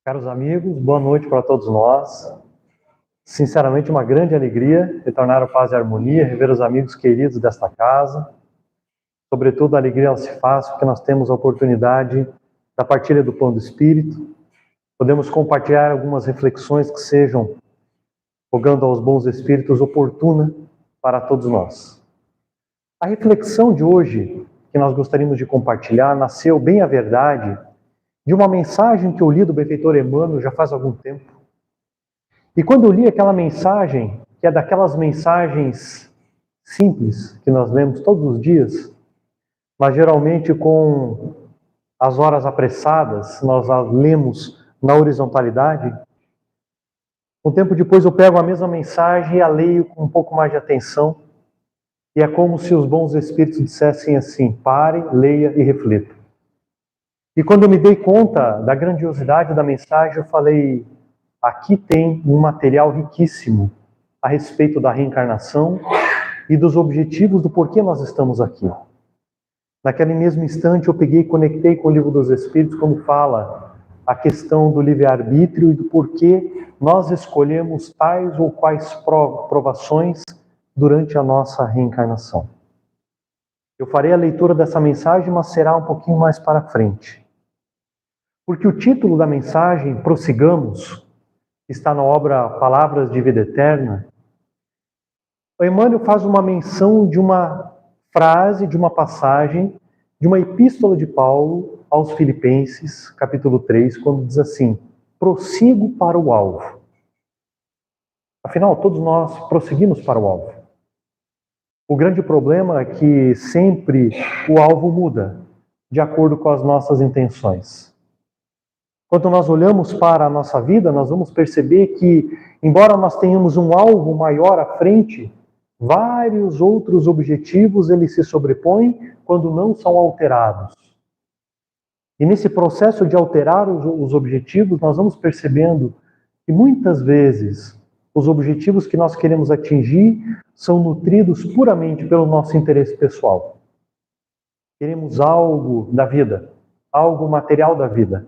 Caros amigos, boa noite para todos nós. Sinceramente, uma grande alegria retornar ao Paz e Harmonia, rever os amigos queridos desta casa. Sobretudo, a alegria ela se faz porque nós temos a oportunidade da partilha do Pão do Espírito. Podemos compartilhar algumas reflexões que sejam, rogando aos bons espíritos, oportuna para todos nós. A reflexão de hoje, que nós gostaríamos de compartilhar, nasceu, bem a verdade, de uma mensagem que eu li do benfeitor Emmanuel já faz algum tempo. E quando eu li aquela mensagem, que é daquelas mensagens simples que nós lemos todos os dias, mas geralmente com as horas apressadas, nós as lemos na horizontalidade. Um tempo depois eu pego a mesma mensagem e a leio com um pouco mais de atenção, e é como se os bons espíritos dissessem assim: pare, leia e reflita. E quando eu me dei conta da grandiosidade da mensagem, eu falei: aqui tem um material riquíssimo a respeito da reencarnação e dos objetivos do porquê nós estamos aqui. Naquele mesmo instante eu peguei e conectei com o Livro dos Espíritos, quando fala a questão do livre-arbítrio e do porquê nós escolhemos tais ou quais provações durante a nossa reencarnação. Eu farei a leitura dessa mensagem, mas será um pouquinho mais para frente. Porque o título da mensagem, Prossigamos, está na obra Palavras de Vida Eterna, o Emmanuel faz uma menção de uma frase, de uma passagem, de uma epístola de Paulo aos Filipenses, capítulo 3, quando diz assim: prossigo para o alvo. Afinal, todos nós prosseguimos para o alvo. O grande problema é que sempre o alvo muda, de acordo com as nossas intenções. Quando nós olhamos para a nossa vida, nós vamos perceber que, embora nós tenhamos um alvo maior à frente, vários outros objetivos eles se sobrepõem quando não são alterados. E nesse processo de alterar os objetivos, nós vamos percebendo que muitas vezes os objetivos que nós queremos atingir são nutridos puramente pelo nosso interesse pessoal. Queremos algo da vida, algo material da vida.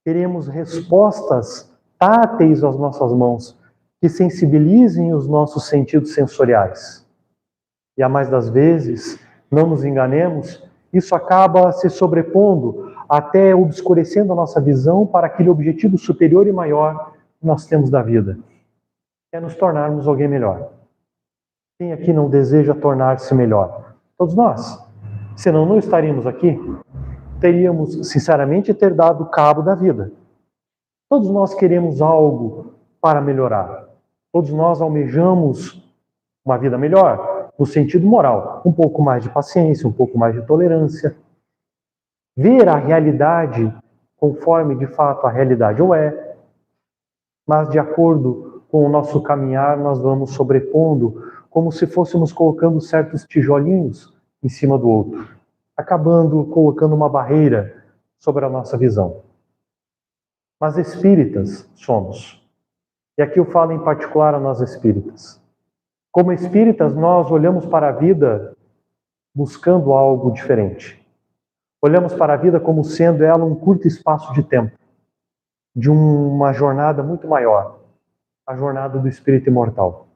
Queremos respostas táteis às nossas mãos, que sensibilizem os nossos sentidos sensoriais. E a mais das vezes, não nos enganemos, isso acaba se sobrepondo, até obscurecendo a nossa visão para aquele objetivo superior e maior que nós temos da vida, que é nos tornarmos alguém melhor. Quem aqui não deseja tornar-se melhor? Todos nós. Senão não estaríamos aqui. Teríamos, sinceramente, ter dado cabo da vida. Todos nós queremos algo para melhorar. Todos nós almejamos uma vida melhor, no sentido moral. Um pouco mais de paciência, um pouco mais de tolerância. Ver a realidade conforme, de fato, a realidade ou é. Mas, de acordo com o nosso caminhar, nós vamos sobrepondo, como se fôssemos colocando certos tijolinhos em cima do outro, acabando colocando uma barreira sobre a nossa visão. Mas espíritas somos. E aqui eu falo em particular a nós espíritas. Como espíritas, nós olhamos para a vida buscando algo diferente. Olhamos para a vida como sendo ela um curto espaço de tempo, de uma jornada muito maior, a jornada do espírito imortal.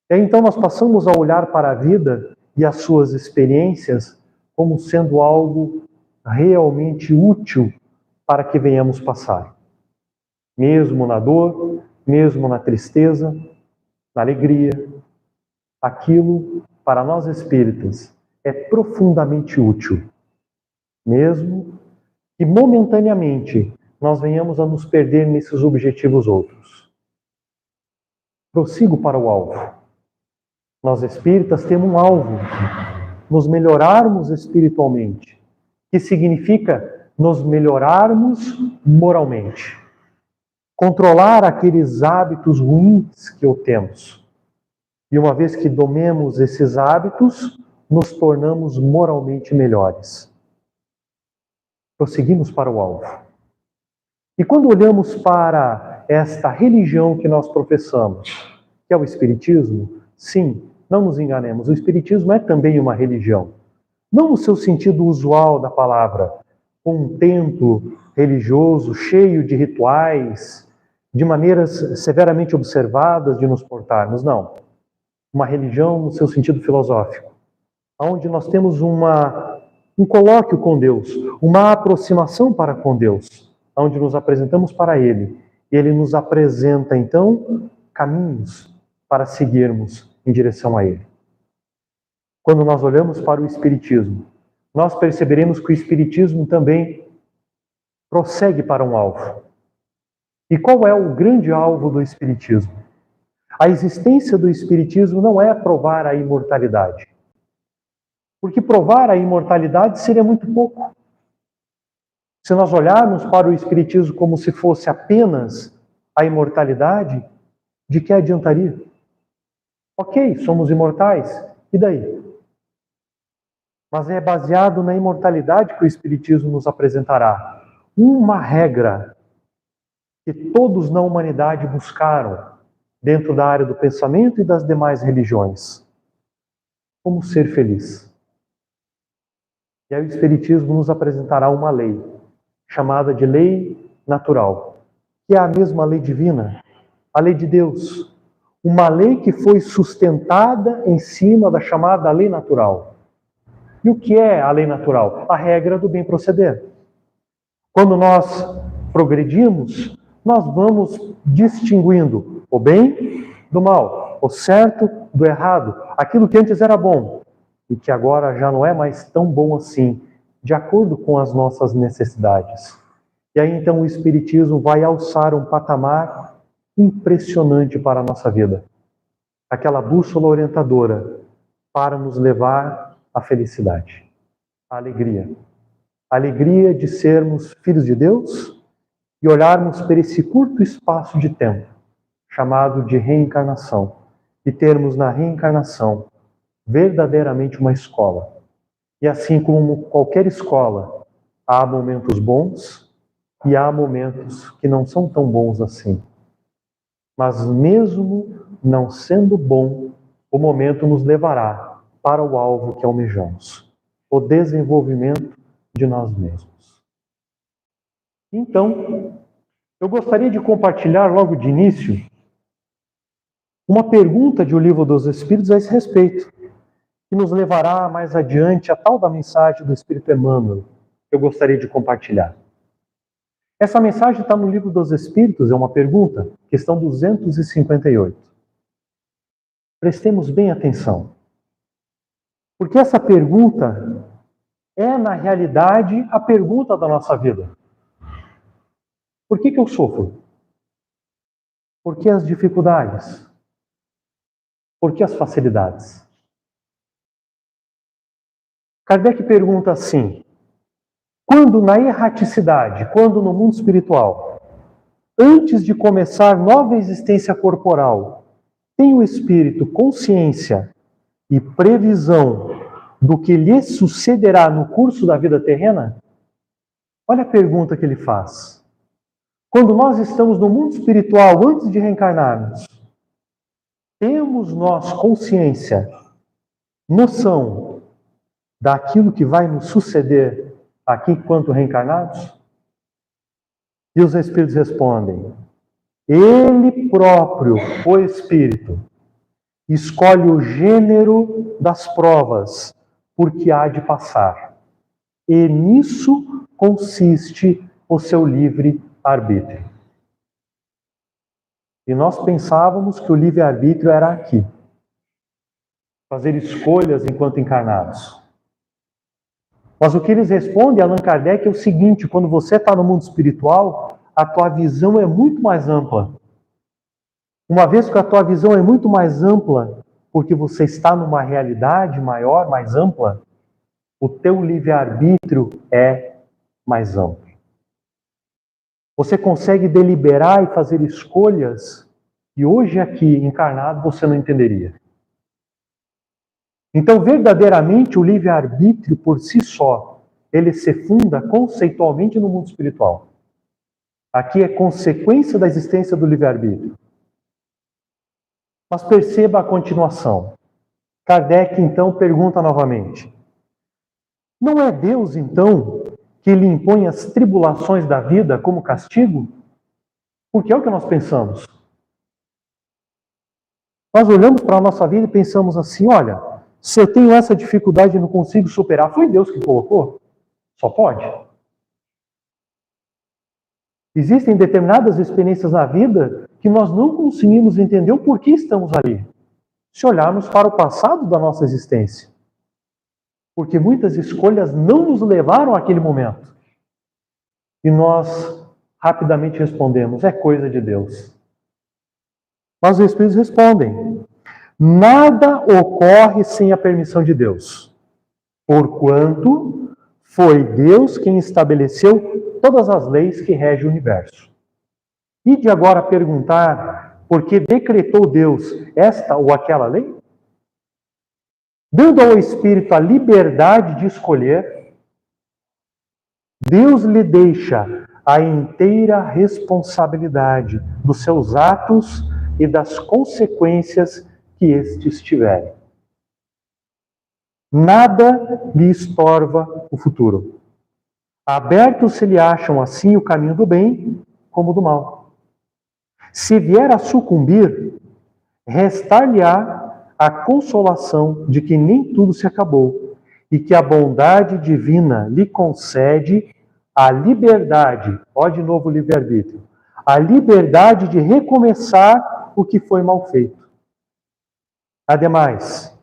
E aí, então nós passamos a olhar para a vida e as suas experiências como sendo algo realmente útil para que venhamos passar. Mesmo na dor, mesmo na tristeza, na alegria, aquilo, para nós espíritas, é profundamente útil. Mesmo que momentaneamente nós venhamos a nos perder nesses objetivos outros. Prossigo para o alvo. Nós espíritas temos um alvo: nos melhorarmos espiritualmente, que significa nos melhorarmos moralmente. Controlar aqueles hábitos ruins que temos. E uma vez que domemos esses hábitos, nos tornamos moralmente melhores. Prosseguimos para o alvo. E quando olhamos para esta religião que nós professamos, que é o Espiritismo, sim, não nos enganemos, o Espiritismo é também uma religião. Não no seu sentido usual da palavra, com um templo religioso, cheio de rituais, de maneiras severamente observadas de nos portarmos. Não. Uma religião no seu sentido filosófico, onde nós temos um colóquio com Deus, uma aproximação para com Deus, onde nos apresentamos para Ele. E Ele nos apresenta, então, caminhos para seguirmos em direção a Ele. Quando nós olhamos para o Espiritismo, nós perceberemos que o Espiritismo também prossegue para um alvo. E qual é o grande alvo do Espiritismo? A existência do Espiritismo não é provar a imortalidade. Porque provar a imortalidade seria muito pouco. Se nós olharmos para o Espiritismo como se fosse apenas a imortalidade, de que adiantaria? Ok, somos imortais, e daí? Mas é baseado na imortalidade que o Espiritismo nos apresentará. Uma regra que todos na humanidade buscaram dentro da área do pensamento e das demais religiões. Como ser feliz. E aí o Espiritismo nos apresentará uma lei, chamada de lei natural, que é a mesma lei divina, a lei de Deus. Uma lei que foi sustentada em cima da chamada lei natural. E o que é a lei natural? A regra do bem proceder. Quando nós progredimos, nós vamos distinguindo o bem do mal, o certo do errado, aquilo que antes era bom e que agora já não é mais tão bom assim, de acordo com as nossas necessidades. E aí então o Espiritismo vai alçar um patamar impressionante para a nossa vida. Aquela bússola orientadora para nos levar à felicidade, à alegria. A alegria de sermos filhos de Deus e olharmos para esse curto espaço de tempo, chamado de reencarnação, e termos na reencarnação verdadeiramente uma escola. E assim como qualquer escola, há momentos bons e há momentos que não são tão bons assim. Mas mesmo não sendo bom, o momento nos levará para o alvo que almejamos, o desenvolvimento de nós mesmos. Então, eu gostaria de compartilhar logo de início uma pergunta de O Livro dos Espíritos a esse respeito, que nos levará mais adiante a tal da mensagem do Espírito Emmanuel, que eu gostaria de compartilhar. Essa mensagem está no Livro dos Espíritos, é uma pergunta, questão 258. Prestemos bem atenção, porque essa pergunta é, na realidade, a pergunta da nossa vida. Por que eu sofro? Por que as dificuldades? Por que as facilidades? Kardec pergunta assim: quando na erraticidade, quando no mundo espiritual, antes de começar nova existência corporal, tem o espírito consciência e previsão do que lhe sucederá no curso da vida terrena? Olha a pergunta que ele faz. Quando nós estamos no mundo espiritual, antes de reencarnarmos, temos nós consciência, noção daquilo que vai nos suceder aqui enquanto reencarnados? E os Espíritos respondem: Ele próprio, o Espírito, escolhe o gênero das provas, porque há de passar. E nisso consiste o seu livre-arbítrio. E nós pensávamos que o livre-arbítrio era aqui. Fazer escolhas enquanto encarnados. Mas o que eles respondem, Allan Kardec, é o seguinte: quando você está no mundo espiritual, a tua visão é muito mais ampla. Uma vez que a tua visão é muito mais ampla, porque você está numa realidade maior, mais ampla, o teu livre-arbítrio é mais amplo. Você consegue deliberar e fazer escolhas que hoje aqui, encarnado, você não entenderia. Então, verdadeiramente, o livre-arbítrio por si só, ele se funda conceitualmente no mundo espiritual. Aqui é consequência da existência do livre-arbítrio. Mas perceba a continuação. Kardec, então, pergunta novamente: não é Deus, então, que Ele impõe as tribulações da vida como castigo? Porque é o que nós pensamos. Nós olhamos para a nossa vida e pensamos assim, olha, se eu tenho essa dificuldade e não consigo superar, foi Deus que colocou? Só pode. Existem determinadas experiências na vida que nós não conseguimos entender o porquê estamos ali. Se olharmos para o passado da nossa existência. Porque muitas escolhas não nos levaram àquele momento. E nós rapidamente respondemos, é coisa de Deus. Mas os Espíritos respondem, nada ocorre sem a permissão de Deus. Porquanto foi Deus quem estabeleceu todas as leis que regem o universo. E de agora perguntar por que decretou Deus esta ou aquela lei? Dando ao Espírito a liberdade de escolher, Deus lhe deixa a inteira responsabilidade dos seus atos e das consequências que estes tiverem. Nada lhe estorva o futuro. Abertos se lhe acham assim o caminho do bem como do mal. Se vier a sucumbir, restar-lhe-á a consolação de que nem tudo se acabou e que a bondade divina lhe concede a liberdade, ó de novo livre-arbítrio, a liberdade de recomeçar o que foi mal feito. Ademais,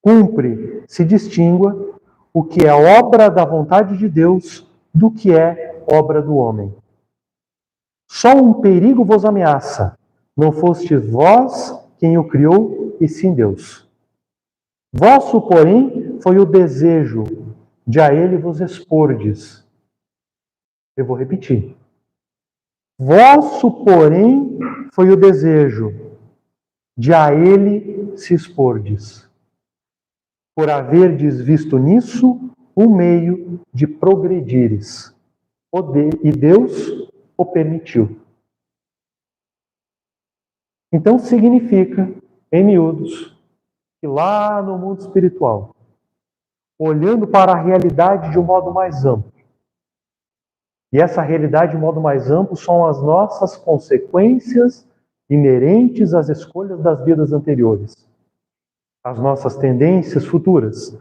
cumpre se distingua o que é obra da vontade de Deus do que é obra do homem. Só um perigo vos ameaça, não fostes vós quem o criou, e sim Deus. Vosso, porém, foi o desejo de a ele vos expordes. Eu vou repetir. Vosso, porém, foi o desejo de a ele se expordes. Por haverdes visto nisso um meio de progredires. E Deus o permitiu. Então significa, em miúdos, que lá no mundo espiritual, olhando para a realidade de um modo mais amplo, e essa realidade de um modo mais amplo são as nossas consequências inerentes às escolhas das vidas anteriores, as nossas tendências futuras,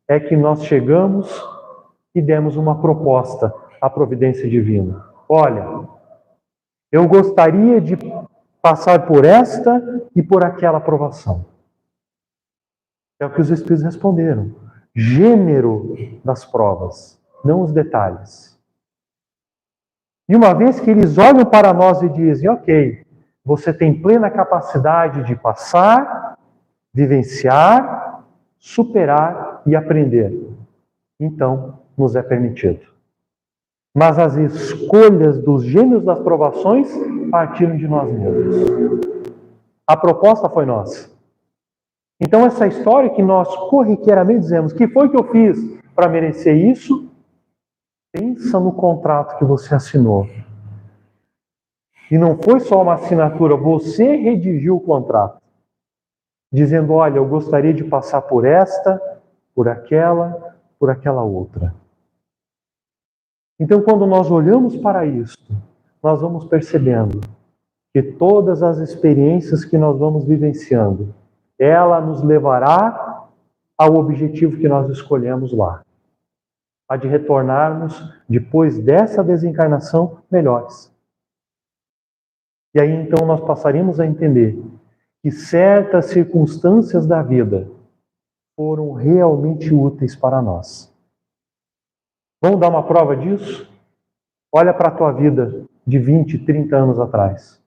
é que nós chegamos e demos uma proposta à providência divina. Olha, eu gostaria de passar por esta e por aquela provação. É o que os Espíritos responderam. Gênero das provas, não os detalhes. E uma vez que eles olham para nós e dizem, ok, você tem plena capacidade de passar, vivenciar, superar e aprender. Então, nos é permitido. Mas as escolhas dos gêneros das provações partiram de nós mesmos. A proposta foi nossa. Então, essa história que nós corriqueiramente dizemos, que foi que eu fiz para merecer isso? Pensa no contrato que você assinou. E não foi só uma assinatura, você redigiu o contrato. Dizendo, olha, eu gostaria de passar por esta, por aquela outra. Então, quando nós olhamos para isso, nós vamos percebendo que todas as experiências que nós vamos vivenciando, ela nos levará ao objetivo que nós escolhemos lá. A de retornarmos, depois dessa desencarnação, melhores. E aí, então, nós passaríamos a entender que certas circunstâncias da vida foram realmente úteis para nós. Vamos dar uma prova disso? Olha para a tua vida de 20, 30 anos atrás.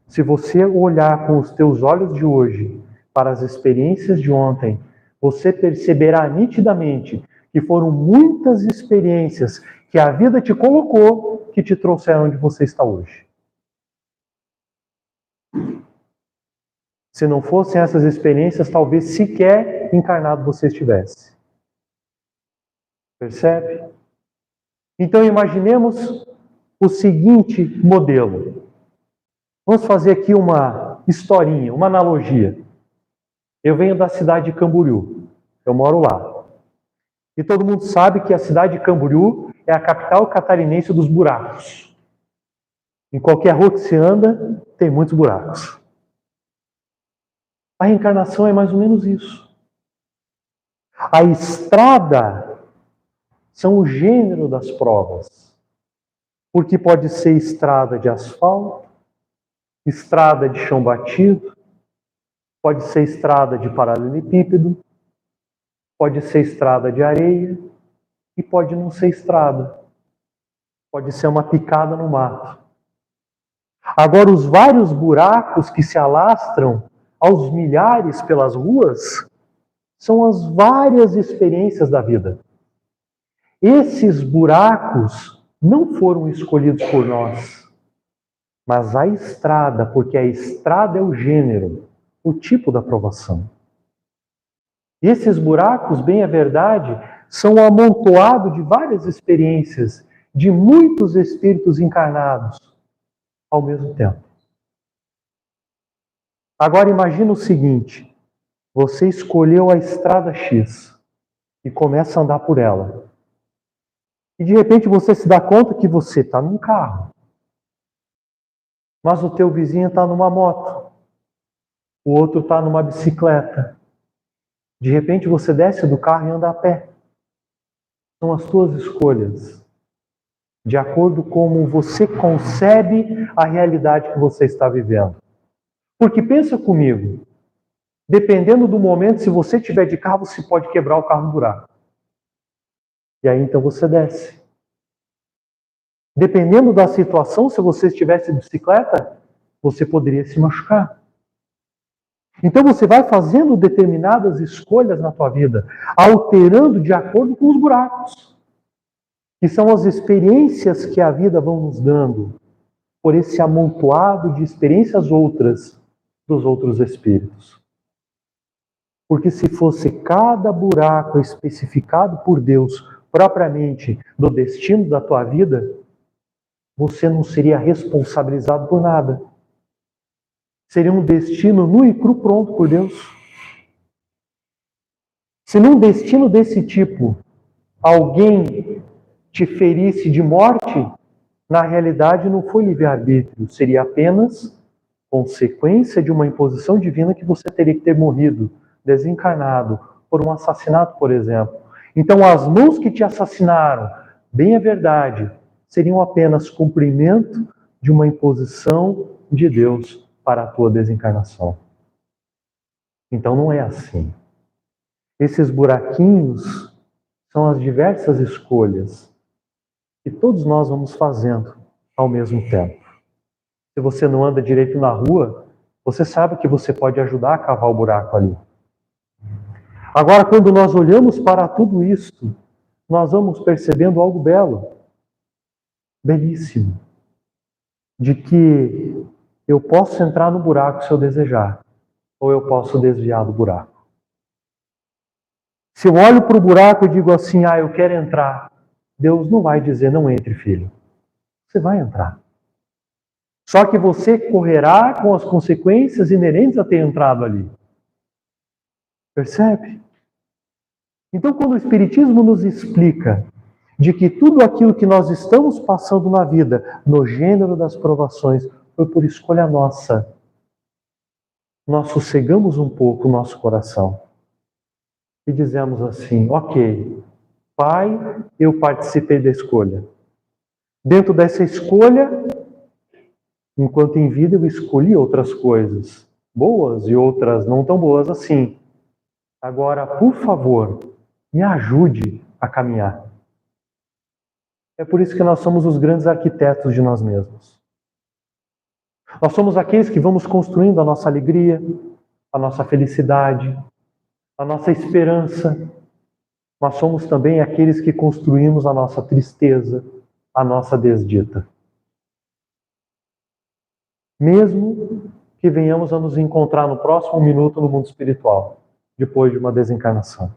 Se você olhar com os teus olhos de hoje para as experiências de ontem, você perceberá nitidamente que foram muitas experiências que a vida te colocou que te trouxeram onde você está hoje. Se não fossem essas experiências, talvez sequer encarnado você estivesse. Percebe? Então imaginemos o seguinte modelo. Vamos fazer aqui uma historinha, uma analogia. Eu venho da cidade de Camboriú. Eu moro lá. E todo mundo sabe que a cidade de Camboriú é a capital catarinense dos buracos. Em qualquer rua que se anda, tem muitos buracos. A reencarnação é mais ou menos isso. A estrada são o gênero das provas. Porque pode ser estrada de asfalto, estrada de chão batido, pode ser estrada de paralelepípedo, pode ser estrada de areia e pode não ser estrada. Pode ser uma picada no mato. Agora, os vários buracos que se alastram aos milhares pelas ruas são as várias experiências da vida. Esses buracos não foram escolhidos por nós, mas a estrada, porque a estrada é o gênero, o tipo da provação. E esses buracos, bem é verdade, são um amontoado de várias experiências, de muitos espíritos encarnados ao mesmo tempo. Agora imagina o seguinte, você escolheu a estrada X e começa a andar por ela. E de repente você se dá conta que você está num carro, mas o teu vizinho está numa moto, o outro está numa bicicleta. De repente você desce do carro e anda a pé. São as tuas escolhas, de acordo com como você concebe a realidade que você está vivendo. Porque pensa comigo, dependendo do momento, se você estiver de carro, você pode quebrar o carro no buraco. E aí então você desce. Dependendo da situação, se você estivesse de bicicleta, você poderia se machucar. Então você vai fazendo determinadas escolhas na tua vida, alterando de acordo com os buracos, que são as experiências que a vida vão nos dando, por esse amontoado de experiências outras dos outros espíritos. Porque se fosse cada buraco especificado por Deus propriamente do destino da tua vida, você não seria responsabilizado por nada. Seria um destino nu e cru pronto por Deus. Se num destino desse tipo alguém te ferisse de morte, na realidade não foi livre-arbítrio, seria apenas consequência de uma imposição divina que você teria que ter morrido, desencarnado, por um assassinato, por exemplo. Então as mãos que te assassinaram, bem é verdade, seriam apenas cumprimento de uma imposição de Deus para a tua desencarnação. Então não é assim. Esses buraquinhos são as diversas escolhas que todos nós vamos fazendo ao mesmo tempo. Se você não anda direito na rua, você sabe que você pode ajudar a cavar o buraco ali. Agora, quando nós olhamos para tudo isso, nós vamos percebendo algo belo, belíssimo, de que eu posso entrar no buraco se eu desejar, ou eu posso desviar do buraco. Se eu olho para o buraco e digo assim, eu quero entrar, Deus não vai dizer, não entre, filho. Você vai entrar. Só que você correrá com as consequências inerentes a ter entrado ali. Percebe? Então, quando o Espiritismo nos explica de que tudo aquilo que nós estamos passando na vida, no gênero das provações, foi por escolha nossa, nós sossegamos um pouco o nosso coração e dizemos assim, ok, Pai, eu participei da escolha. Dentro dessa escolha, enquanto em vida eu escolhi outras coisas, boas e outras não tão boas assim. Agora, por favor, me ajude a caminhar. É por isso que nós somos os grandes arquitetos de nós mesmos. Nós somos aqueles que vamos construindo a nossa alegria, a nossa felicidade, a nossa esperança. Nós somos também aqueles que construímos a nossa tristeza, a nossa desdita. Mesmo que venhamos a nos encontrar no próximo minuto no mundo espiritual, depois de uma desencarnação.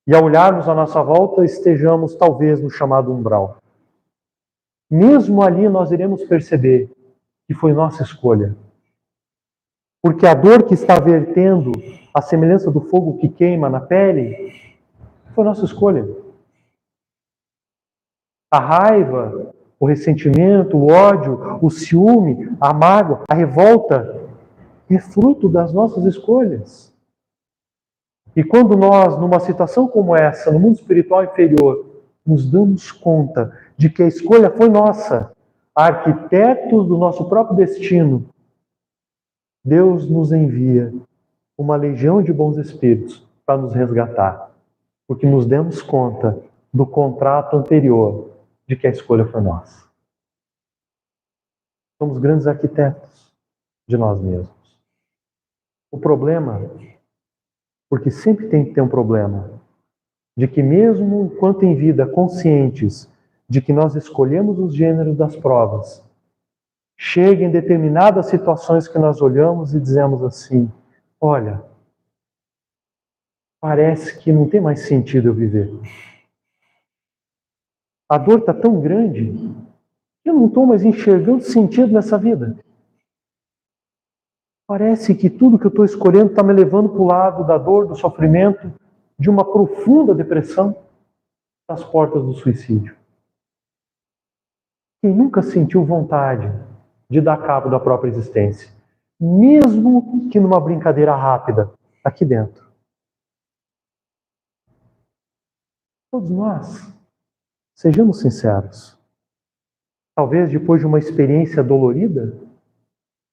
E ao olharmos à nossa volta, estejamos talvez no chamado umbral. Mesmo ali nós iremos perceber que foi nossa escolha. Porque a dor que está vertendo, a semelhança do fogo que queima na pele, Foi nossa escolha. A raiva, o ressentimento, o ódio, o ciúme, a mágoa, a revolta é fruto das nossas escolhas. E quando nós, numa situação como essa, no mundo espiritual inferior, nos damos conta de que a escolha foi nossa, arquitetos do nosso próprio destino, Deus nos envia uma legião de bons espíritos para nos resgatar, porque nos demos conta do contrato anterior de que a escolha foi nossa. Somos grandes arquitetos de nós mesmos. O problema, porque sempre tem que ter um problema, de que mesmo enquanto em vida conscientes de que nós escolhemos os gêneros das provas, chega em determinadas situações que nós olhamos e dizemos assim, olha, parece que não tem mais sentido eu viver. A dor está tão grande que eu não estou mais enxergando sentido nessa vida. Parece que tudo que eu estou escolhendo está me levando para o lado da dor, do sofrimento, de uma profunda depressão, das portas do suicídio. Quem nunca sentiu vontade de dar cabo da própria existência, mesmo que numa brincadeira rápida, aqui dentro? Todos nós, sejamos sinceros. Talvez depois de uma experiência dolorida,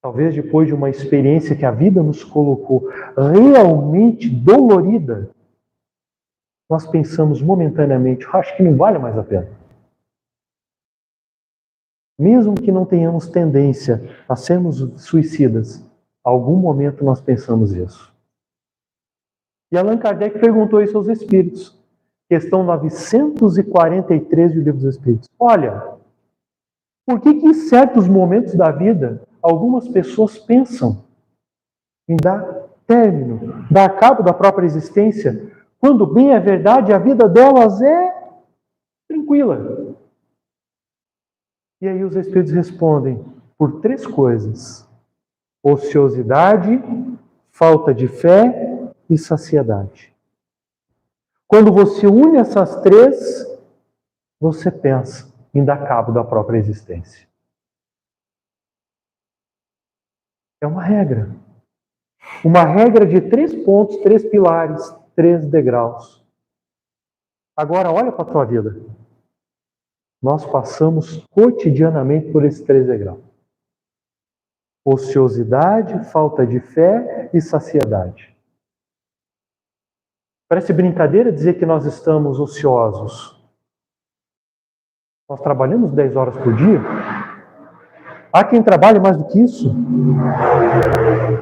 talvez depois de uma experiência que a vida nos colocou realmente dolorida, nós pensamos momentaneamente, acho que não vale mais a pena. Mesmo que não tenhamos tendência a sermos suicidas, a algum momento nós pensamos isso. E Allan Kardec perguntou isso aos espíritos. Questão 943 do Livro dos Espíritos. Olha, por que em certos momentos da vida algumas pessoas pensam em dar término, dar cabo da própria existência, quando bem é verdade, a vida delas é tranquila? E aí os espíritos respondem por 3 coisas: ociosidade, falta de fé e saciedade. Quando você une essas 3, você pensa em dar cabo da própria existência. É uma regra. Uma regra de 3 pontos, 3 pilares, 3 degraus. Agora olha para a tua vida. Nós passamos cotidianamente por esses 3 degraus. Ociosidade, falta de fé e saciedade. Parece brincadeira dizer que nós estamos ociosos. Nós trabalhamos 10 horas por dia. Há quem trabalhe mais do que isso.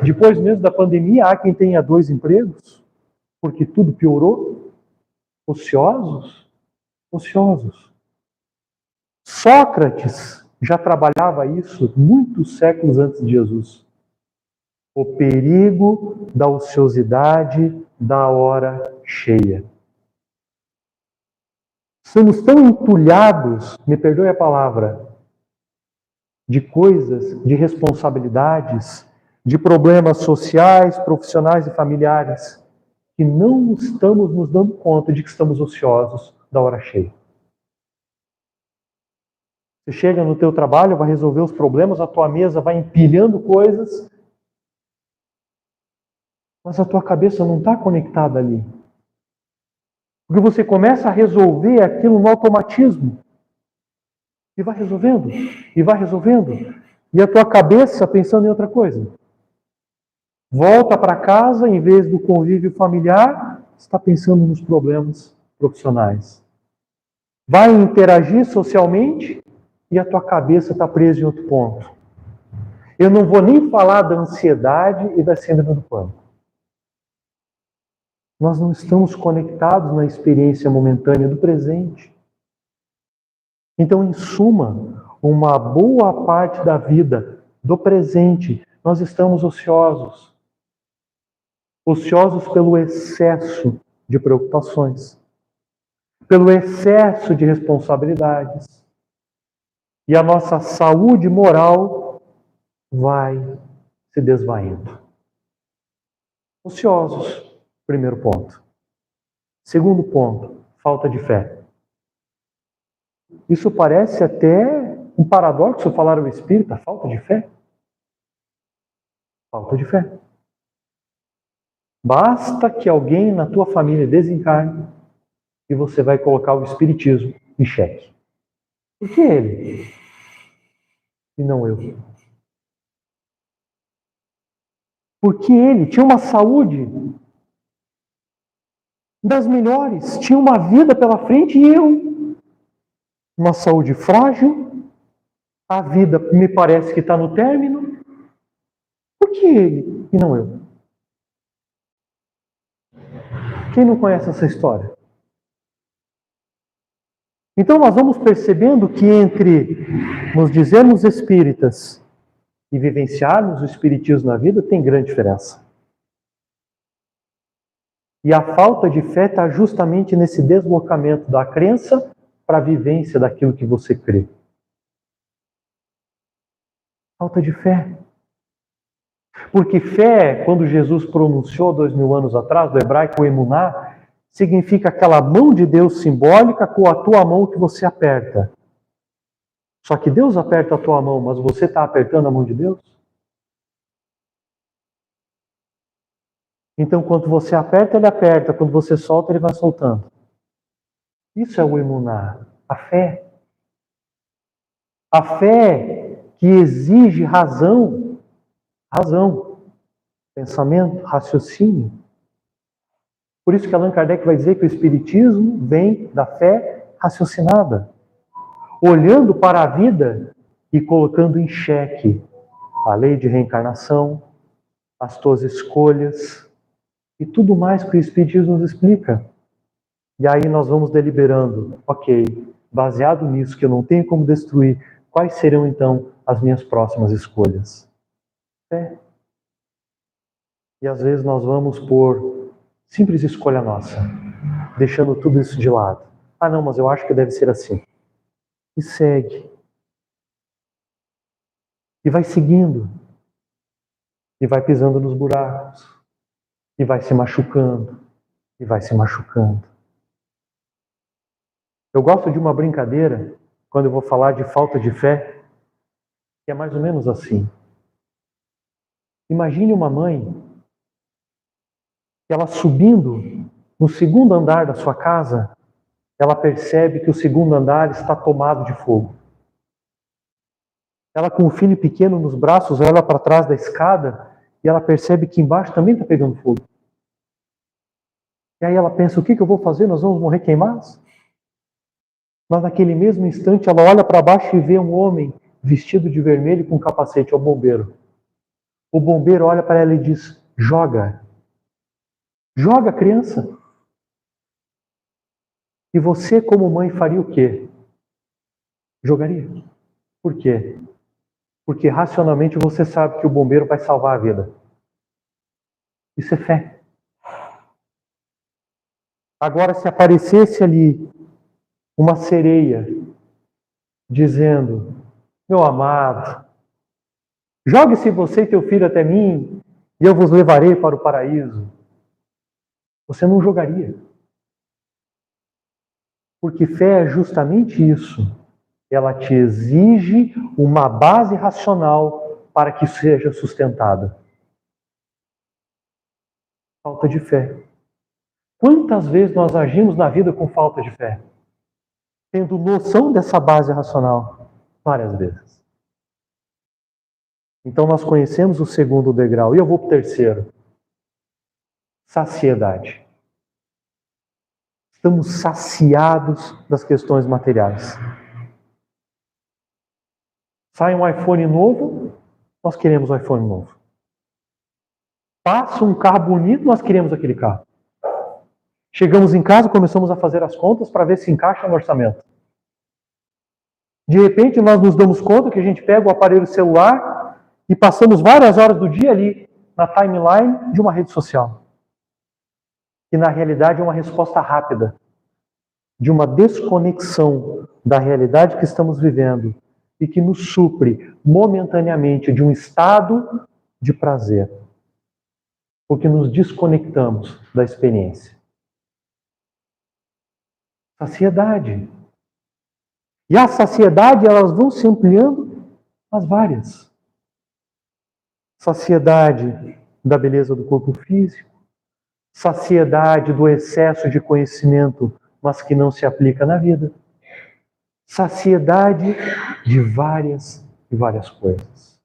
Depois mesmo da pandemia, há quem tenha 2 empregos, porque tudo piorou. Ociosos? Ociosos. Sócrates já trabalhava isso muitos séculos antes de Jesus. O perigo da ociosidade da hora cheia. Somos tão entulhados, me perdoe a palavra, de coisas, de responsabilidades, de problemas sociais, profissionais e familiares, que não estamos nos dando conta de que estamos ociosos da hora cheia. Você chega no teu trabalho, vai resolver os problemas, a tua mesa vai empilhando coisas, mas a tua cabeça não está conectada ali. Porque você começa a resolver aquilo no automatismo. E vai resolvendo, e vai resolvendo. E a tua cabeça pensando em outra coisa. Volta para casa, em vez do convívio familiar, está pensando nos problemas profissionais. Vai interagir socialmente e a tua cabeça está presa em outro ponto. Eu não vou nem falar da ansiedade e da síndrome do pânico. Nós não estamos conectados na experiência momentânea do presente. Então, em suma, uma boa parte da vida, do presente, nós estamos ociosos. Ociosos pelo excesso de preocupações, pelo excesso de responsabilidades. E a nossa saúde moral vai se desvaindo. Ociosos, primeiro ponto. Segundo ponto, falta de fé. Isso parece até um paradoxo falar ao espírita, falta de fé. Falta de fé. Basta que alguém na tua família desencarne e você vai colocar o espiritismo em xeque. Por que ele? E não eu. Porque ele tinha uma saúde das melhores, tinha uma vida pela frente e eu, uma saúde frágil, a vida me parece que está no término. Por que ele e não eu? Quem não conhece essa história? Então nós vamos percebendo que entre nos dizermos espíritas e vivenciarmos o espiritismo na vida tem grande diferença. E a falta de fé está justamente nesse deslocamento da crença para a vivência daquilo que você crê. Falta de fé. Porque fé, quando Jesus pronunciou 2000 anos atrás, do hebraico emuná, significa aquela mão de Deus simbólica com a tua mão que você aperta. Só que Deus aperta a tua mão, mas você está apertando a mão de Deus? Então, quando você aperta, ele aperta. Quando você solta, ele vai soltando. Isso é o emuná, a fé. A fé que exige razão, pensamento, raciocínio. Por isso que Allan Kardec vai dizer que o espiritismo vem da fé raciocinada, olhando para a vida e colocando em xeque a lei de reencarnação, as tuas escolhas e tudo mais que o espiritismo nos explica. E aí nós vamos deliberando, ok, baseado nisso que eu não tenho como destruir, quais serão então as minhas próximas escolhas? Fé. E às vezes nós vamos por simples escolha nossa, deixando tudo isso de lado. Ah não, mas eu acho que deve ser assim. E segue. E vai seguindo. E vai pisando nos buracos. E vai se machucando. E vai se machucando. Eu gosto de uma brincadeira, quando eu vou falar de falta de fé, que é mais ou menos assim. Imagine uma mãe, que ela subindo no segundo andar da sua casa, ela percebe que o segundo andar está tomado de fogo. Ela com o filho pequeno nos braços, olha para trás da escada e ela percebe que embaixo também está pegando fogo. E aí ela pensa, o que eu vou fazer? Nós vamos morrer queimados? Mas naquele mesmo instante ela olha para baixo e vê um homem vestido de vermelho com capacete, é o bombeiro. O bombeiro olha para ela e diz, joga. Joga, criança. E você, como mãe, faria o quê? Jogaria. Por quê? Porque racionalmente você sabe que o bombeiro vai salvar a vida. Isso é fé. Agora, se aparecesse ali uma sereia dizendo, meu amado, jogue-se você e teu filho até mim e eu vos levarei para o paraíso. Você não jogaria. Porque fé é justamente isso. Ela te exige uma base racional para que seja sustentada. Falta de fé. Quantas vezes nós agimos na vida com falta de fé? Tendo noção dessa base racional? Várias vezes. Então nós conhecemos o segundo degrau. E eu vou para o terceiro. Saciedade. Estamos saciados das questões materiais. Sai um iPhone novo, nós queremos um iPhone novo. Passa um carro bonito, nós queremos aquele carro. Chegamos em casa, começamos a fazer as contas para ver se encaixa no orçamento. De repente, nós nos damos conta que a gente pega o aparelho celular e passamos várias horas do dia ali na timeline de uma rede social. Que na realidade é uma resposta rápida de uma desconexão da realidade que estamos vivendo e que nos supre momentaneamente de um estado de prazer. Porque nos desconectamos da experiência. Saciedade. E a saciedade, elas vão se ampliando às várias. Saciedade da beleza do corpo físico, saciedade do excesso de conhecimento, mas que não se aplica na vida. Saciedade de várias e várias coisas.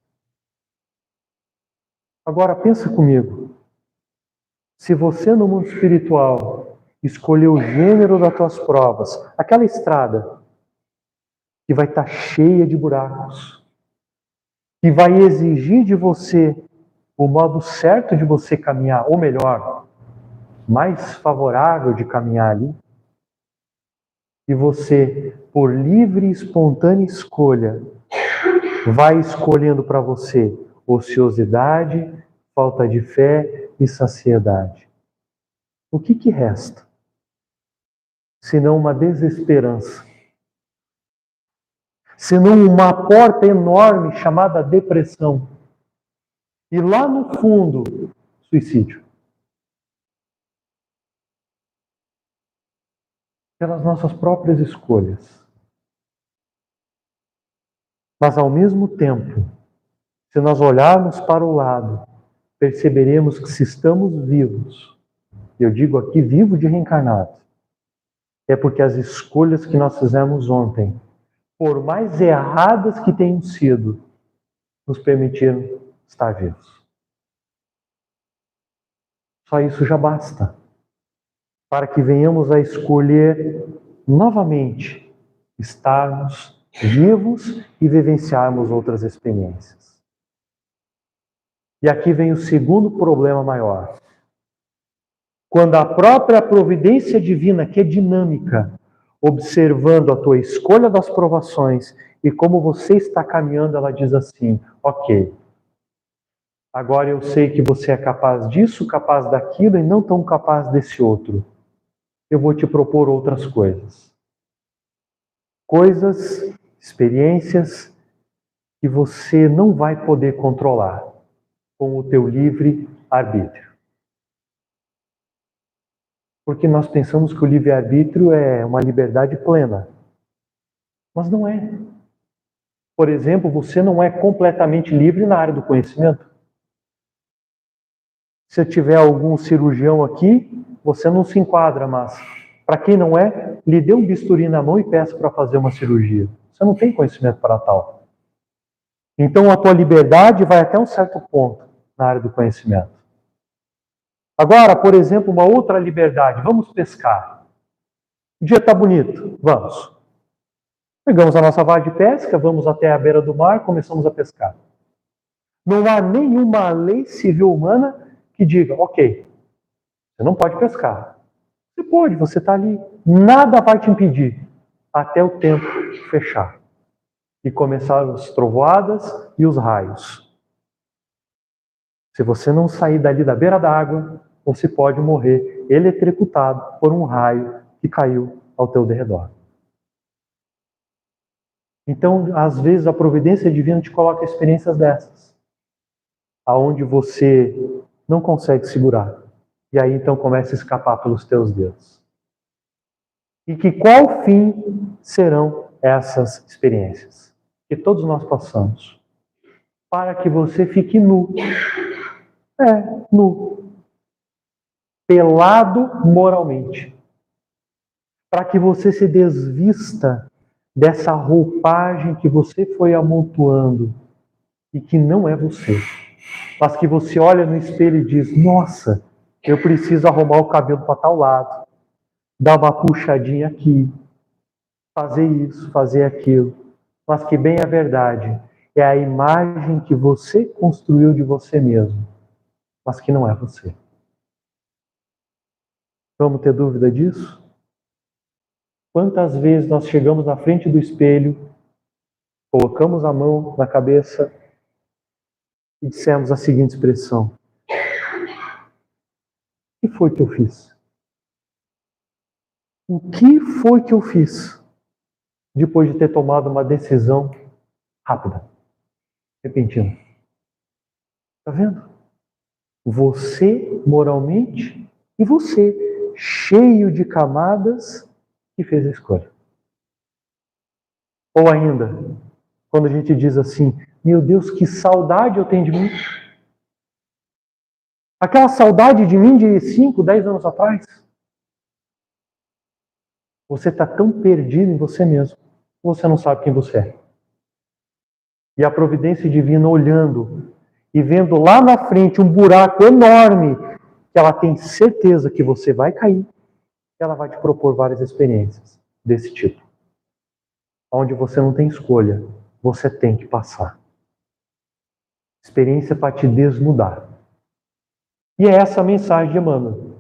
Agora pensa comigo. Se você no mundo espiritual escolher o gênero das tuas provas, aquela estrada que vai estar cheia de buracos, que vai exigir de você o modo certo de você caminhar, ou melhor, mais favorável de caminhar ali, e você, por livre e espontânea escolha, vai escolhendo para você ociosidade, falta de fé e saciedade. O que resta? Senão uma desesperança. Senão uma porta enorme chamada depressão. E lá no fundo, suicídio. Pelas nossas próprias escolhas. Mas ao mesmo tempo, se nós olharmos para o lado, perceberemos que se estamos vivos, eu digo aqui vivo de reencarnado, é porque as escolhas que nós fizemos ontem, por mais erradas que tenham sido, nos permitiram estar vivos. Só isso já basta para que venhamos a escolher novamente estarmos vivos e vivenciarmos outras experiências. E aqui vem o segundo problema maior. Quando a própria providência divina, que é dinâmica, observando a tua escolha das provações e como você está caminhando, ela diz assim: ok, agora eu sei que você é capaz disso, capaz daquilo e não tão capaz desse outro. Eu vou te propor outras coisas. Coisas, experiências que você não vai poder controlar com o teu livre arbítrio. Porque nós pensamos que o livre-arbítrio é uma liberdade plena. Mas não é. Por exemplo, você não é completamente livre na área do conhecimento. Se tiver algum cirurgião aqui, você não se enquadra, mas para quem não é, lhe dê um bisturi na mão e peça para fazer uma cirurgia. Você não tem conhecimento para tal. Então a tua liberdade vai até um certo ponto na área do conhecimento. Agora, por exemplo, uma outra liberdade. Vamos pescar. O dia está bonito. Vamos. Pegamos a nossa vara de pesca, vamos até a beira do mar, começamos a pescar. Não há nenhuma lei civil humana que diga, ok, você não pode pescar. Você pode, você está ali. Nada vai te impedir até o tempo fechar. E começar as trovoadas e os raios. Se você não sair dali da beira da água, você pode morrer eletrocutado por um raio que caiu ao teu derredor. Então, às vezes, a providência divina te coloca experiências dessas, aonde você não consegue segurar. E aí, então, começa a escapar pelos teus dedos. E que qual fim serão essas experiências? Que todos nós passamos. Para que você fique nu. Nu. Pelado moralmente. Para que você se desvista dessa roupagem que você foi amontoando e que não é você. Mas que você olha no espelho e diz, nossa, eu preciso arrumar o cabelo para tal lado, dar uma puxadinha aqui, fazer isso, fazer aquilo. Mas que bem a verdade é a imagem que você construiu de você mesmo, mas que não é você. Vamos ter dúvida disso? Quantas vezes nós chegamos na frente do espelho, colocamos a mão na cabeça e dissemos a seguinte expressão: o que foi que eu fiz? O que foi que eu fiz depois de ter tomado uma decisão rápida, repentina? Está vendo? Você moralmente e você cheio de camadas que fez a escolha. Ou ainda, quando a gente diz assim, meu Deus, que saudade eu tenho de mim. Aquela saudade de mim de 5, 10 anos atrás. Você está tão perdido em você mesmo, você não sabe quem você é. E a providência divina olhando e vendo lá na frente um buraco enorme, que ela tem certeza que você vai cair, ela vai te propor várias experiências desse tipo. Onde você não tem escolha, você tem que passar. Experiência para te desnudar. E é essa a mensagem de Emmanuel.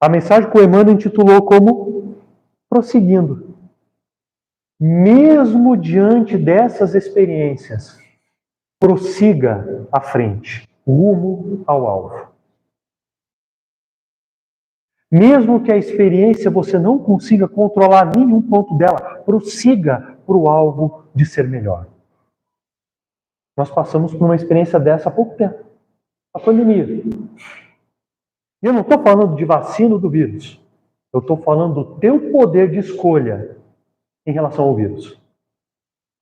A mensagem que o Emmanuel intitulou como prosseguindo. Mesmo diante dessas experiências, prossiga à frente, rumo ao alvo. Mesmo que a experiência você não consiga controlar nenhum ponto dela, prossiga para o alvo de ser melhor. Nós passamos por uma experiência dessa há pouco tempo, a pandemia. E eu não estou falando de vacina do vírus. Eu estou falando do teu poder de escolha em relação ao vírus,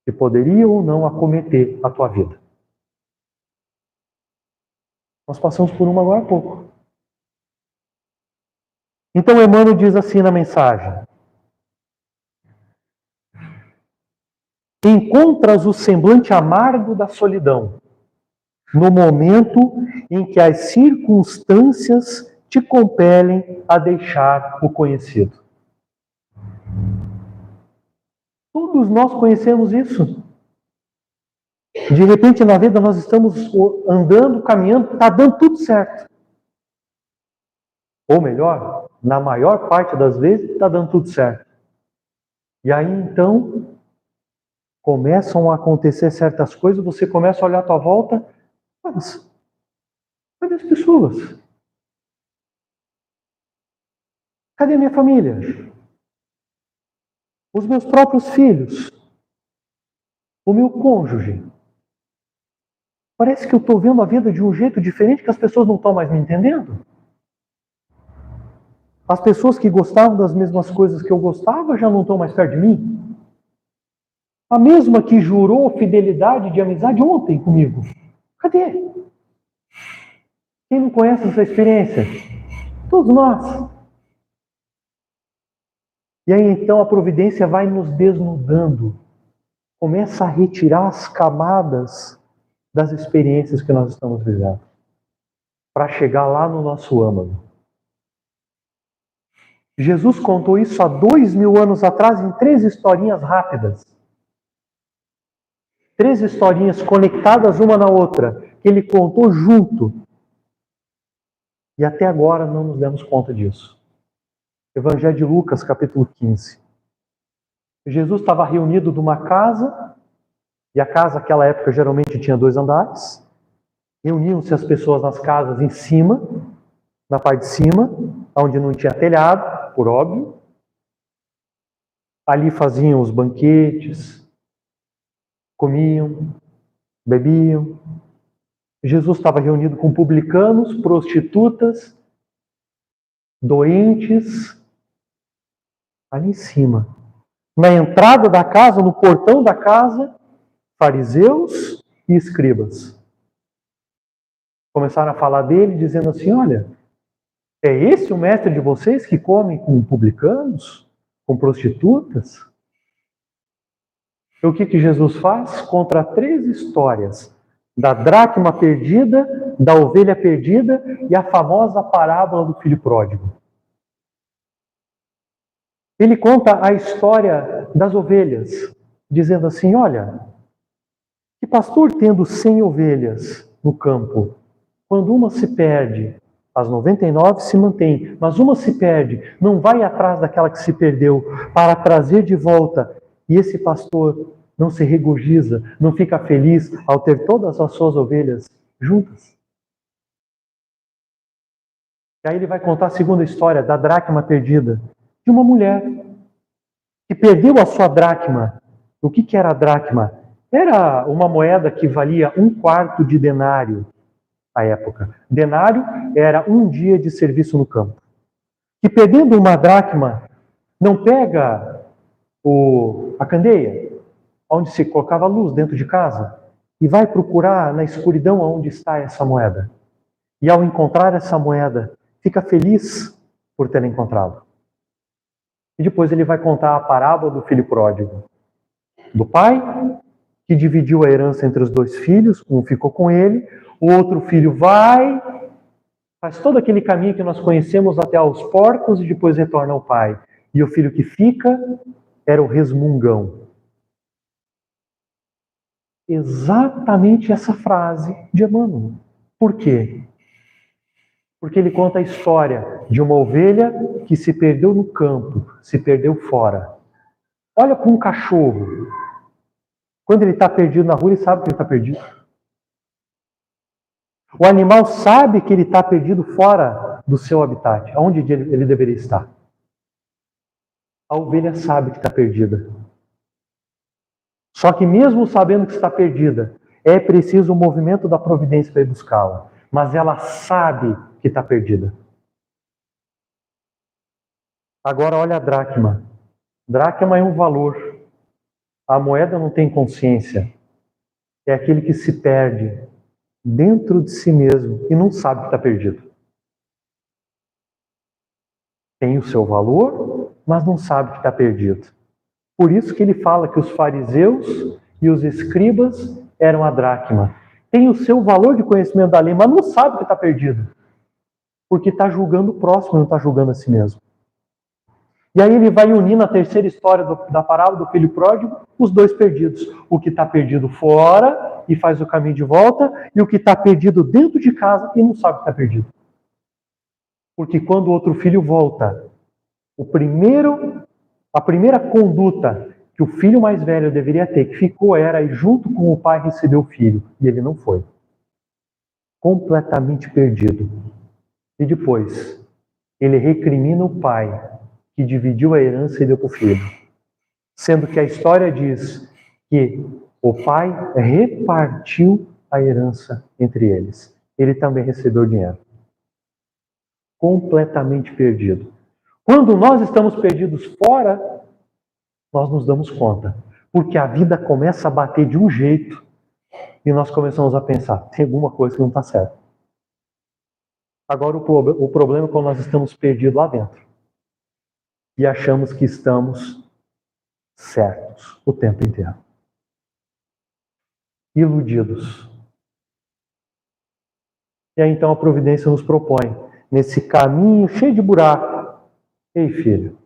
que poderia ou não acometer a tua vida. Nós passamos por uma agora há pouco. Então Emmanuel diz assim na mensagem: encontras o semblante amargo da solidão no momento em que as circunstâncias te compelem a deixar o conhecido. Todos nós conhecemos isso. De repente na vida nós estamos andando, caminhando, está dando tudo certo. Ou melhor, na maior parte das vezes está dando tudo certo. E aí então começam a acontecer certas coisas, você começa a olhar à tua volta, mas cadê as pessoas? Cadê a minha família? Os meus próprios filhos? O meu cônjuge? Parece que eu estou vendo a vida de um jeito diferente, que as pessoas não estão mais me entendendo. As pessoas que gostavam das mesmas coisas que eu gostava já não estão mais perto de mim. A mesma que jurou fidelidade de amizade ontem comigo. Cadê? Quem não conhece essa experiência? Todos nós. E aí então a providência vai nos desnudando. Começa a retirar as camadas das experiências que nós estamos vivendo. Para chegar lá no nosso âmago. Jesus contou isso há 2000 anos atrás em 3 historinhas rápidas. 3 historinhas conectadas uma na outra, que ele contou junto. E até agora não nos demos conta disso. Evangelho de Lucas, capítulo 15. Jesus estava reunido numa casa, e a casa naquela época geralmente tinha 2 andares. Reuniam-se as pessoas nas casas em cima, na parte de cima, onde não tinha telhado, por óbvio. Ali faziam os banquetes, comiam, bebiam. Jesus estava reunido com publicanos, prostitutas, doentes, ali em cima. Na entrada da casa, no portão da casa, fariseus e escribas. Começaram a falar dele, dizendo assim, olha, é esse o mestre de vocês que come com publicanos, com prostitutas? E o que Jesus faz? Contra 3 histórias. Da dracma perdida, da ovelha perdida e a famosa parábola do filho pródigo. Ele conta a história das ovelhas, dizendo assim, olha, que pastor tendo 100 ovelhas no campo, quando uma se perde, as 99 se mantêm, mas uma se perde, não vai atrás daquela que se perdeu para trazer de volta, e esse pastor não se regozija, não fica feliz ao ter todas as suas ovelhas juntas. E aí ele vai contar a segunda história da dracma perdida, de uma mulher que perdeu a sua dracma. O que era a dracma? Era uma moeda que valia 1/4 de denário à época. Denário era 1 dia de serviço no campo. E perdendo uma dracma, Não pega a candeia, onde se colocava luz dentro de casa, e vai procurar na escuridão onde está essa moeda. E ao encontrar essa moeda, fica feliz por ter encontrado. E depois ele vai contar a parábola do filho pródigo. Do pai, que dividiu a herança entre os dois filhos, um ficou com ele, o outro filho faz todo aquele caminho que nós conhecemos até aos porcos e depois retorna ao pai. E o filho que fica era o resmungão. Exatamente essa frase de Emmanuel. Por quê? Porque ele conta a história de uma ovelha que se perdeu no campo, se perdeu fora. Olha para um cachorro. Quando ele está perdido na rua, ele sabe que ele está perdido. O animal sabe que ele está perdido fora do seu habitat, onde ele deveria estar. A ovelha sabe que está perdida. Só que mesmo sabendo que está perdida, é preciso o movimento da providência para ir buscá-la. Mas ela sabe que está perdida. Agora olha a dracma. Dracma é um valor. A moeda não tem consciência. É aquele que se perde dentro de si mesmo e não sabe que está perdido. Tem o seu valor, mas não sabe que está perdido. Por isso que ele fala que os fariseus e os escribas eram a dracma. Tem o seu valor de conhecimento da lei, mas não sabe que está perdido. Porque está julgando o próximo, não está julgando a si mesmo. E aí ele vai unir na terceira história da parábola do filho pródigo, os dois perdidos. O que está perdido fora e faz o caminho de volta, e o que está perdido dentro de casa e não sabe que está perdido. Porque quando o outro filho volta, a primeira conduta que o filho mais velho deveria ter, que ficou, era ir junto com o pai receber o filho. E ele não foi. Completamente perdido. E depois, ele recrimina o pai, que dividiu a herança e deu para o filho. Sendo que a história diz que o pai repartiu a herança entre eles. Ele também recebeu dinheiro. Completamente perdido. Quando nós estamos perdidos fora, nós nos damos conta. Porque a vida começa a bater de um jeito e nós começamos a pensar, tem alguma coisa que não está certa. Agora o problema é quando nós estamos perdidos lá dentro. E achamos que estamos certos o tempo inteiro. Iludidos. E aí então a providência nos propõe, nesse caminho cheio de buraco. Ei, filho,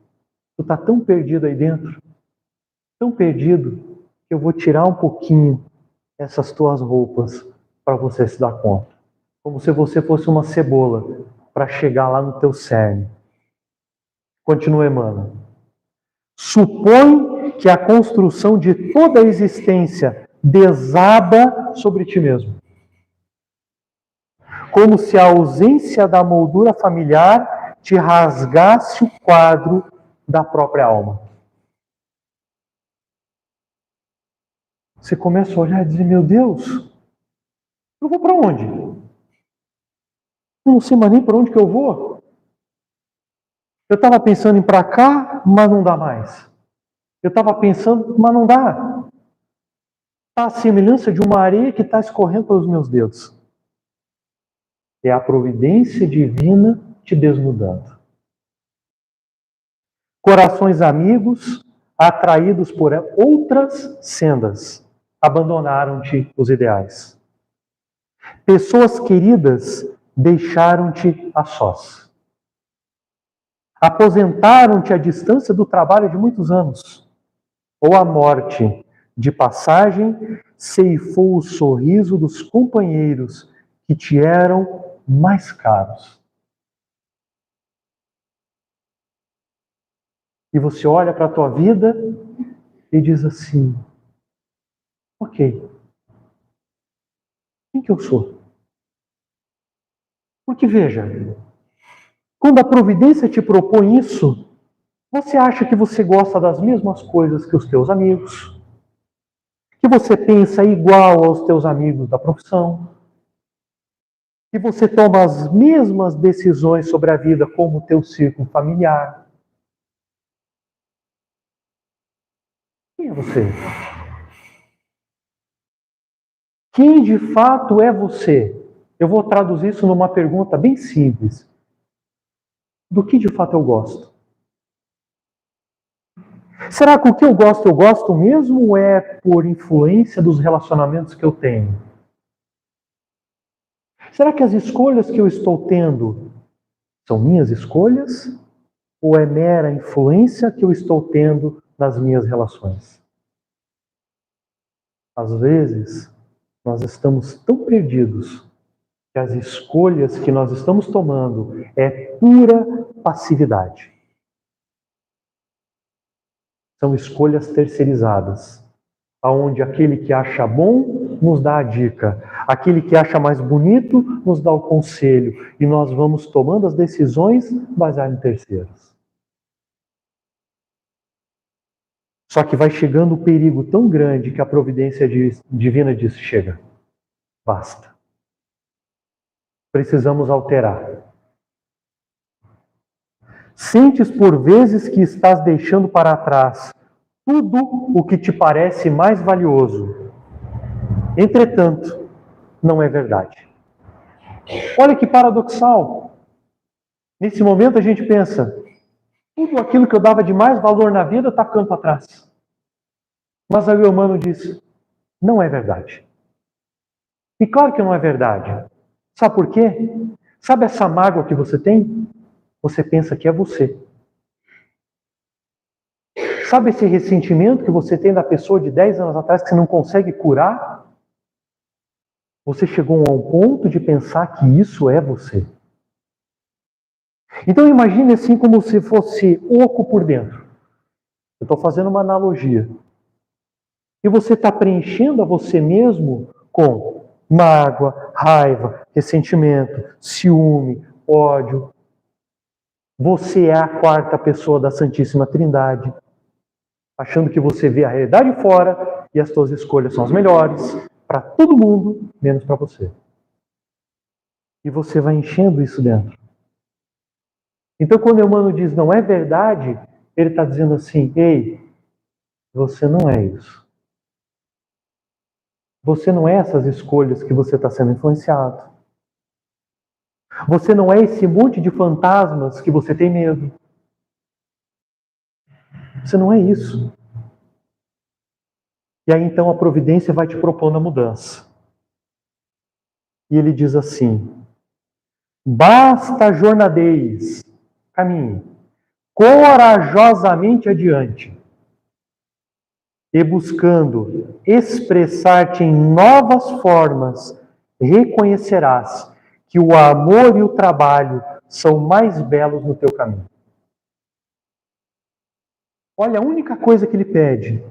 tu está tão perdido aí dentro, tão perdido, que eu vou tirar um pouquinho essas tuas roupas para você se dar conta. Como se você fosse uma cebola para chegar lá no teu cerne. Continua Emmanuel. Supõe que a construção de toda a existência desaba sobre ti mesmo. Como se a ausência da moldura familiar te rasgasse o quadro da própria alma. Você começa a olhar e dizer, meu Deus, eu vou para onde? Eu não sei mais nem para onde que eu vou. Eu estava pensando em ir para cá, mas não dá mais. Eu estava pensando, mas não dá. Está a semelhança de uma areia que está escorrendo pelos meus dedos. É a providência divina te desnudando. Corações amigos, atraídos por outras sendas, abandonaram-te os ideais. Pessoas queridas deixaram-te a sós. Aposentaram-te à distância do trabalho de muitos anos. Ou a morte de passagem ceifou o sorriso dos companheiros que te eram mais caros. E você olha para a tua vida e diz assim, ok, quem que eu sou? Porque veja, quando a providência te propõe isso, você acha que você gosta das mesmas coisas que os teus amigos, que você pensa igual aos teus amigos da profissão, que você toma as mesmas decisões sobre a vida como o teu círculo familiar. Quem é você? Quem de fato é você? Eu vou traduzir isso numa pergunta bem simples. Do que de fato eu gosto? Será que o que eu gosto mesmo ou é por influência dos relacionamentos que eu tenho? Será que as escolhas que eu estou tendo são minhas escolhas ou é mera influência que eu estou tendo nas minhas relações? Às vezes, nós estamos tão perdidos que as escolhas que nós estamos tomando é pura passividade. São escolhas terceirizadas, aonde aquele que acha bom nos dá a dica, aquele que acha mais bonito nos dá o conselho, e nós vamos tomando as decisões baseadas em terceiros. Só que vai chegando um perigo tão grande que a providência divina diz: chega, basta. Precisamos alterar. Sentes por vezes que estás deixando para trás tudo o que te parece mais valioso. Entretanto, não é verdade. Olha que paradoxal. Nesse momento a gente pensa, tudo aquilo que eu dava de mais valor na vida está ficando para trás. Mas aí o humano diz, não é verdade. E claro que não é verdade. Sabe por quê? Sabe essa mágoa que você tem? Você pensa que é você. Sabe esse ressentimento que você tem da pessoa de 10 anos atrás que você não consegue curar? Você chegou a um ponto de pensar que isso é você. Então imagine assim como se fosse oco por dentro. Eu estou fazendo uma analogia. E você está preenchendo a você mesmo com mágoa, raiva, ressentimento, ciúme, ódio. Você é a quarta pessoa da Santíssima Trindade, achando que você vê a realidade fora e as suas escolhas são as melhores para todo mundo, menos para você. E você vai enchendo isso dentro. Então, quando o humano diz não é verdade, ele está dizendo assim, ei, você não é isso. Você não é essas escolhas que você está sendo influenciado. Você não é esse monte de fantasmas que você tem medo. Você não é isso. E aí então a providência vai te propondo a mudança. E ele diz assim, basta jornadeis, caminhe, corajosamente adiante, e buscando expressar-te em novas formas, reconhecerás que o amor e o trabalho são mais belos no teu caminho. Olha, a única coisa que ele pede,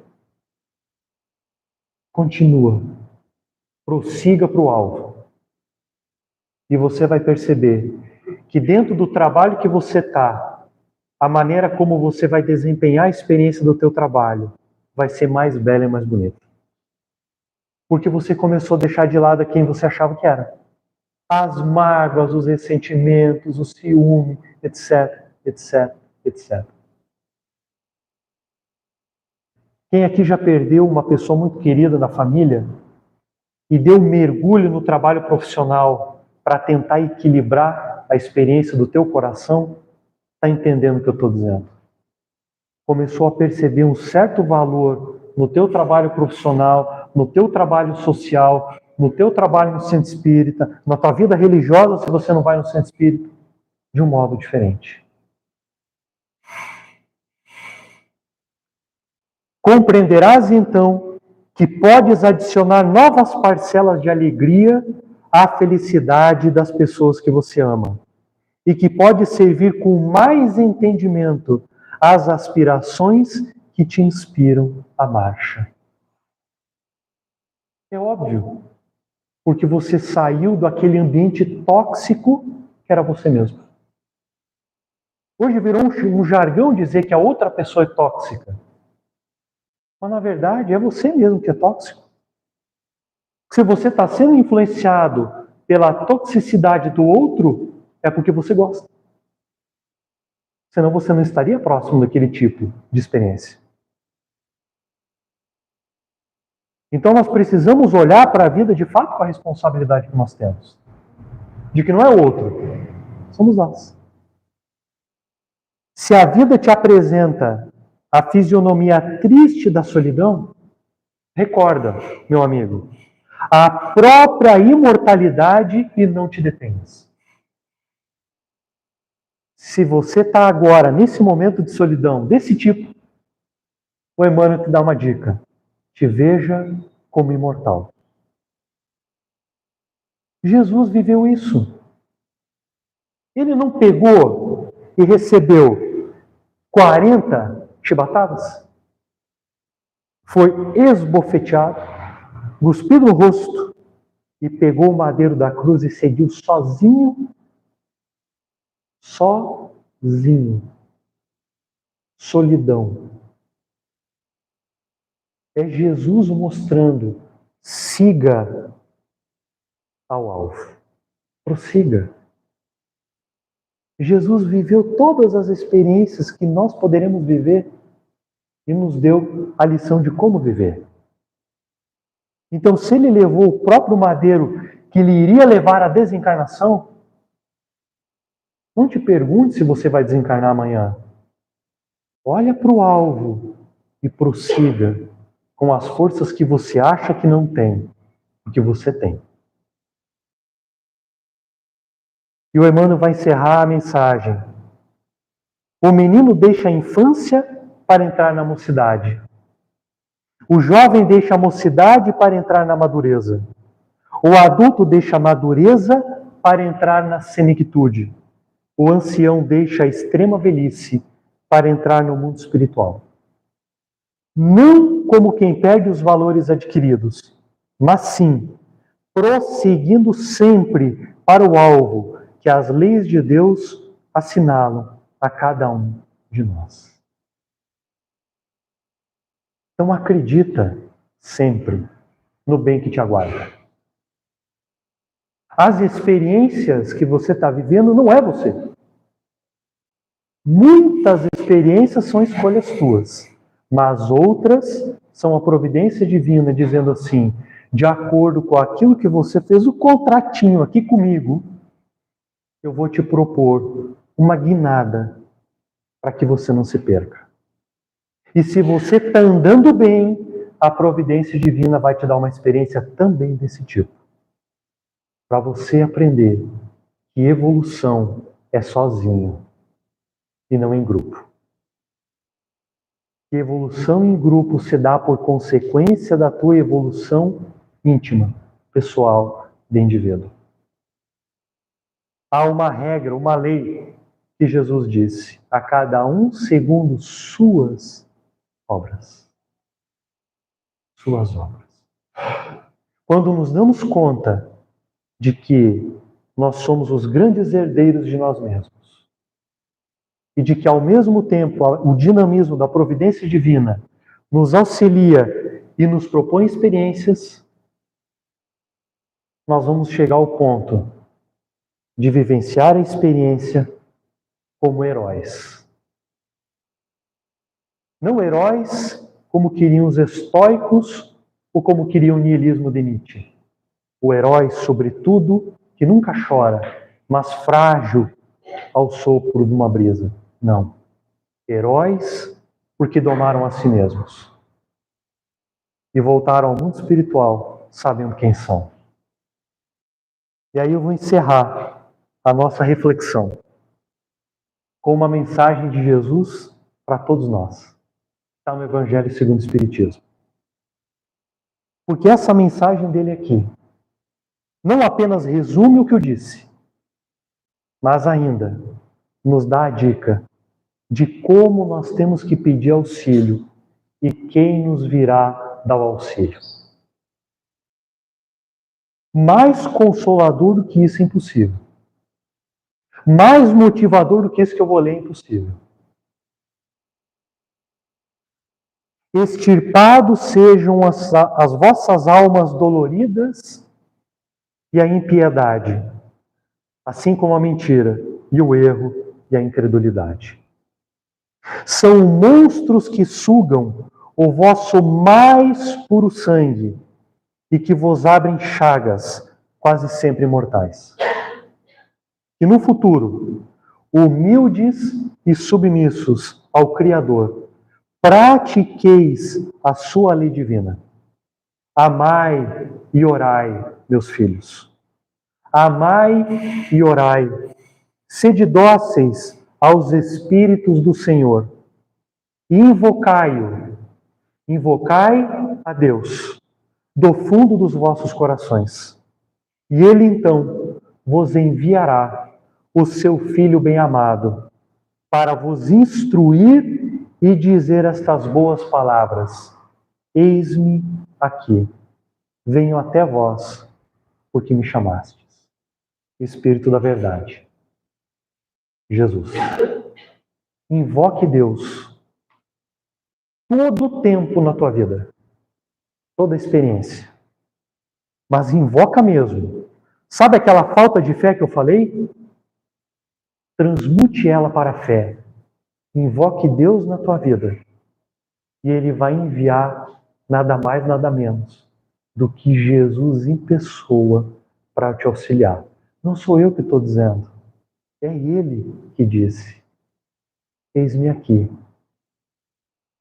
continua, prossiga para o alvo. E você vai perceber que dentro do trabalho que você está, a maneira como você vai desempenhar a experiência do teu trabalho vai ser mais bela e mais bonita. Porque você começou a deixar de lado quem você achava que era. As mágoas, os ressentimentos, o ciúme, etc, etc, etc. Quem aqui já perdeu uma pessoa muito querida da família e deu um mergulho no trabalho profissional para tentar equilibrar a experiência do teu coração, está entendendo o que eu estou dizendo. Começou a perceber um certo valor no teu trabalho profissional, no teu trabalho social, no teu trabalho no centro espírita, na tua vida religiosa, se você não vai no centro espírita, de um modo diferente. Compreenderás então que podes adicionar novas parcelas de alegria à felicidade das pessoas que você ama e que pode servir com mais entendimento às aspirações que te inspiram a marcha. É óbvio, porque você saiu daquele ambiente tóxico que era você mesmo. Hoje virou um jargão dizer que a outra pessoa é tóxica. Mas na verdade é você mesmo que é tóxico. Se você está sendo influenciado pela toxicidade do outro, é porque você gosta. Senão você não estaria próximo daquele tipo de experiência. Então nós precisamos olhar para a vida de fato com a responsabilidade que nós temos. De que não é o outro, somos nós. Se a vida te apresenta a fisionomia triste da solidão, recorda, meu amigo, a própria imortalidade e não te detenhas. Se você está agora, nesse momento de solidão, desse tipo, o Emmanuel te dá uma dica. Te veja como imortal. Jesus viveu isso. Ele não pegou e recebeu 40 chibatadas? Foi esbofeteado, cuspido no rosto e pegou o madeiro da cruz e seguiu sozinho. Sozinho. Solidão. É Jesus mostrando, siga ao alvo. Prossiga. Jesus viveu todas as experiências que nós poderemos viver e nos deu a lição de como viver. Então, se ele levou o próprio madeiro que lhe iria levar à desencarnação, não te pergunte se você vai desencarnar amanhã. Olha para o alvo e prossiga com as forças que você acha que não tem, e que você tem. E o Emmanuel vai encerrar a mensagem. O menino deixa a infância para entrar na mocidade. O jovem deixa a mocidade para entrar na madureza. O adulto deixa a madureza para entrar na senectude. O ancião deixa a extrema velhice para entrar no mundo espiritual. Não como quem perde os valores adquiridos, mas sim prosseguindo sempre para o alvo que as leis de Deus assinalam a cada um de nós. Então acredita sempre no bem que te aguarda. As experiências que você está vivendo não é você. Muitas experiências são escolhas tuas, mas outras são a providência divina dizendo assim, de acordo com aquilo que você fez o contratinho aqui comigo, eu vou te propor uma guinada para que você não se perca. E se você está andando bem, a providência divina vai te dar uma experiência também desse tipo. Para você aprender que evolução é sozinho e não em grupo. Que evolução em grupo se dá por consequência da tua evolução íntima, pessoal, de indivíduo. Há uma regra, uma lei que Jesus disse, a cada um segundo suas obras. Suas obras. Quando nos damos conta de que nós somos os grandes herdeiros de nós mesmos, e de que, ao mesmo tempo, o dinamismo da providência divina nos auxilia e nos propõe experiências, nós vamos chegar ao ponto de vivenciar a experiência como heróis. Não heróis como queriam os estoicos ou como queria o niilismo de Nietzsche. O herói, sobretudo, que nunca chora, mas frágil ao sopro de uma brisa. Não. Heróis porque domaram a si mesmos. E voltaram ao mundo espiritual sabendo quem são. E aí eu vou encerrar a nossa reflexão com uma mensagem de Jesus para todos nós. Está no Evangelho segundo o Espiritismo. Porque essa mensagem dele aqui não apenas resume o que eu disse, mas ainda nos dá a dica de como nós temos que pedir auxílio e quem nos virá dar o auxílio. Mais consolador do que isso é impossível. Mais motivador do que isso que eu vou ler é impossível. Extirpados sejam as vossas almas doloridas e a impiedade, assim como a mentira e o erro e a incredulidade. São monstros que sugam o vosso mais puro sangue, e que vos abrem chagas quase sempre mortais. Que no futuro, humildes e submissos ao Criador, pratiqueis a sua lei divina. Amai e orai, meus filhos. Amai e orai. Sede dóceis aos Espíritos do Senhor. E invocai-o. Invocai a Deus do fundo dos vossos corações. E Ele então vos enviará o seu Filho bem-amado para vos instruir e dizer estas boas palavras. Eis-me aqui. Venho até vós, porque me chamastes. Espírito da verdade. Jesus. Invoque Deus todo o tempo na tua vida. Toda a experiência. Mas invoca mesmo. Sabe aquela falta de fé que eu falei? Transmute ela para a fé. Invoque Deus na tua vida. E Ele vai enviar nada mais, nada menos do que Jesus em pessoa para te auxiliar. Não sou eu que estou dizendo. É Ele que disse. Eis-me aqui.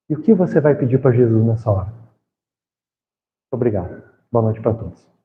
E o que você vai pedir para Jesus nessa hora? Muito obrigado. Boa noite para todos.